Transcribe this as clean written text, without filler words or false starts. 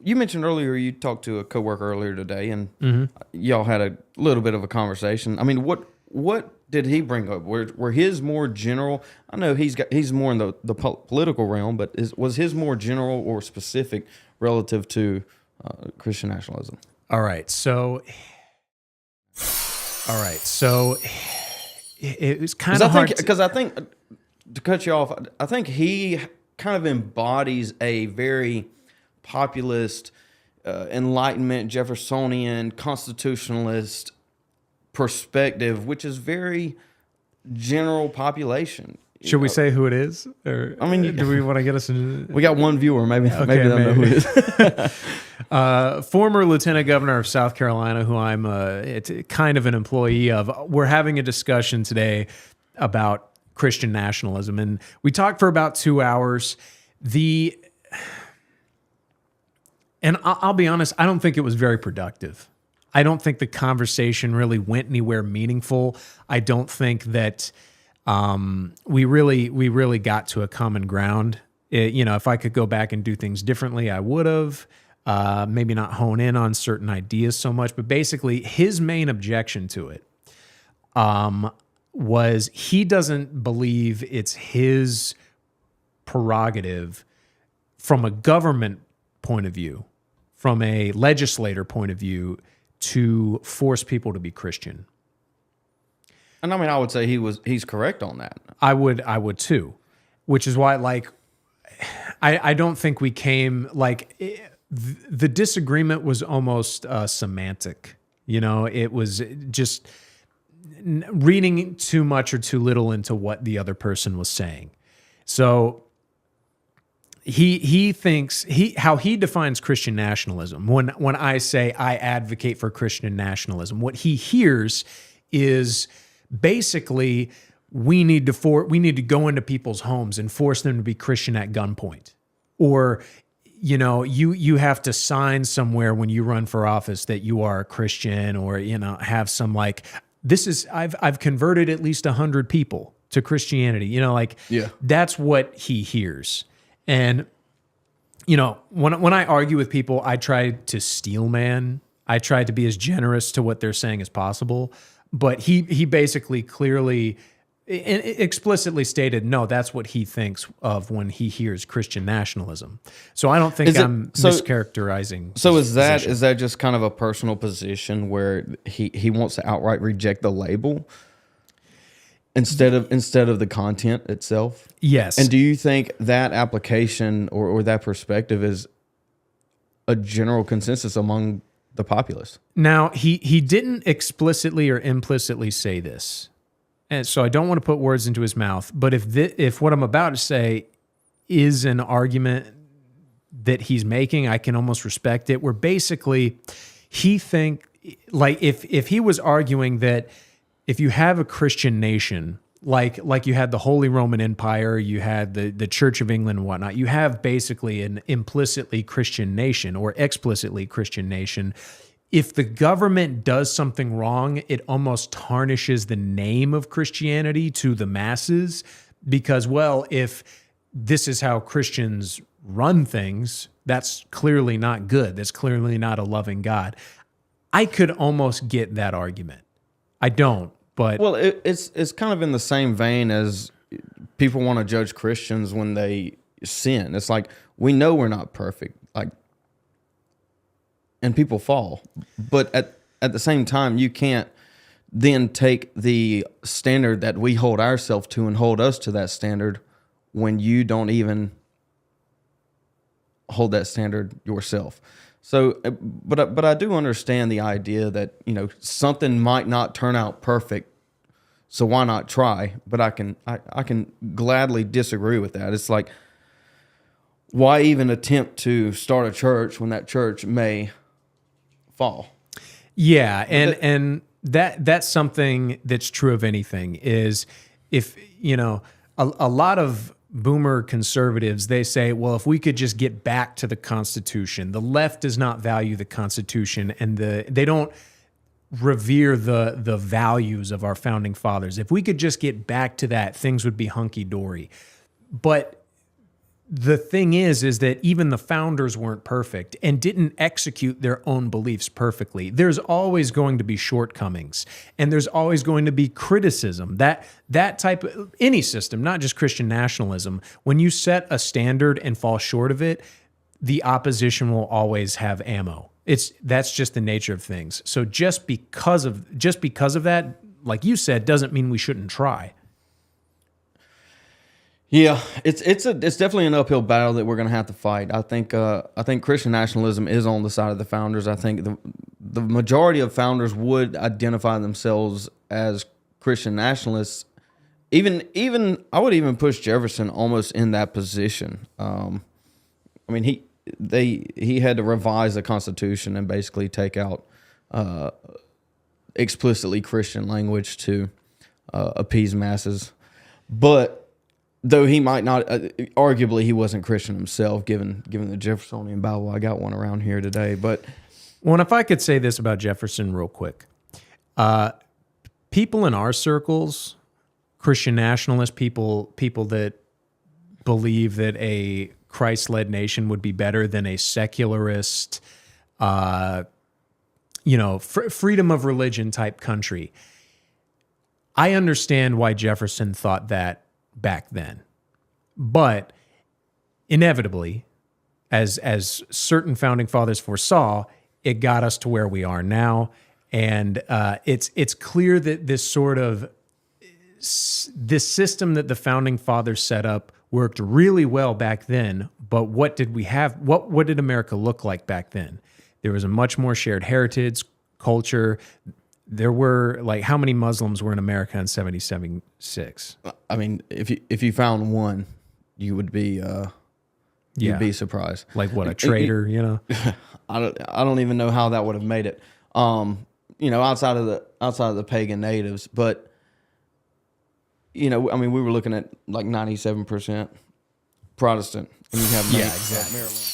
you mentioned earlier you talked to a coworker earlier today, and y'all had a little bit of a conversation. I mean, what did he bring up? Were his more general? I know he's more in the political realm, but was his more general or specific relative to Christian nationalism? All right, so it was kind of hard because I think to cut you off, I think he kind of embodies a very populist, Enlightenment, Jeffersonian, constitutionalist perspective, which is very general population. Should we say who it is? Or I mean, do we want to get us into... We got one viewer, maybe they'll know who it is. Former Lieutenant Governor of South Carolina, who I'm kind of an employee of. We're having a discussion today about Christian nationalism, and we talked for about 2 hours. And I'll be honest, I don't think it was very productive. I don't think the conversation really went anywhere meaningful. I don't think that we really got to a common ground. If I could go back and do things differently, I would have. Maybe not hone in on certain ideas so much, but basically his main objection to it was he doesn't believe it's his prerogative from a government point of view, from a legislator point of view, to force people to be Christian. And I mean, I would say he's correct on that. I would too, which is why, like, I don't think we came, like, the disagreement was almost semantic. It was just reading too much or too little into what the other person was saying. So he thinks how he defines Christian nationalism. When I say I advocate for Christian nationalism, what he hears is basically we need to go into people's homes and force them to be Christian at gunpoint, or you have to sign somewhere when you run for office that you are a Christian, or have some like this is I've converted at least 100 people to Christianity. That's what he hears. And, when I argue with people, I try to steel man. I try to be as generous to what they're saying as possible. But he basically clearly, explicitly stated, no, that's what he thinks of when he hears Christian nationalism. So I don't think I'm mischaracterizing. So is that just kind of a personal position where he wants to outright reject the label? Instead of the content itself? Yes. And do you think that application or that perspective is a general consensus among the populace? Now, he didn't explicitly or implicitly say this, and so I don't want to put words into his mouth, but if what I'm about to say is an argument that he's making, I can almost respect it, where basically he like if he was arguing that if you have a Christian nation, like you had the Holy Roman Empire, you had the Church of England and whatnot, you have basically an implicitly Christian nation or explicitly Christian nation. If the government does something wrong, it almost tarnishes the name of Christianity to the masses because, well, if this is how Christians run things, that's clearly not good. That's clearly not a loving God. I could almost get that argument. I don't, but... Well, it's kind of in the same vein as people want to judge Christians when they sin. It's like, we know we're not perfect, and people fall. But at the same time, you can't then take the standard that we hold ourselves to and hold us to that standard when you don't even hold that standard yourself. So, but I do understand the idea that, something might not turn out perfect, so why not try? But I can gladly disagree with that. It's like, why even attempt to start a church when that church may fall? Yeah, and that's something that's true of anything is if, a lot of boomer conservatives, they say, well, if we could just get back to the Constitution, the left does not value the Constitution, and they don't revere the values of our founding fathers. If we could just get back to that, things would be hunky-dory. But the thing is that even the founders weren't perfect and didn't execute their own beliefs perfectly. There's always going to be shortcomings, and there's always going to be criticism. That type of any system, not just Christian nationalism, when you set a standard and fall short of it, the opposition will always have ammo. That's just the nature of things. So just because of that, like you said, doesn't mean we shouldn't try. Yeah, it's definitely an uphill battle that we're going to have to fight. I think Christian nationalism is on the side of the founders. I think the majority of founders would identify themselves as Christian nationalists. Even I would even push Jefferson almost in that position. I mean, he had to revise the Constitution and basically take out explicitly Christian language to appease masses, but though he might not, arguably he wasn't Christian himself, given the Jeffersonian Bible. I got one around here today, but well, if I could say this about Jefferson real quick, people in our circles, Christian nationalist people that believe that a Christ-led nation would be better than a secularist, freedom of religion type country. I understand why Jefferson thought that back then, but inevitably, as certain founding fathers foresaw, it got us to where we are now, and it's clear that this system that the founding fathers set up worked really well back then. But what did we have? What did America look like back then? There was a much more shared heritage, culture. There were, like, how many Muslims were in America in 1776? I mean, if you found one, you would be you'd be surprised. Like what, a traitor, you know? I don't even know how that would have made it. Outside of the pagan natives, but I mean, we were looking at like 97% Protestant, and you have exactly. Maryland.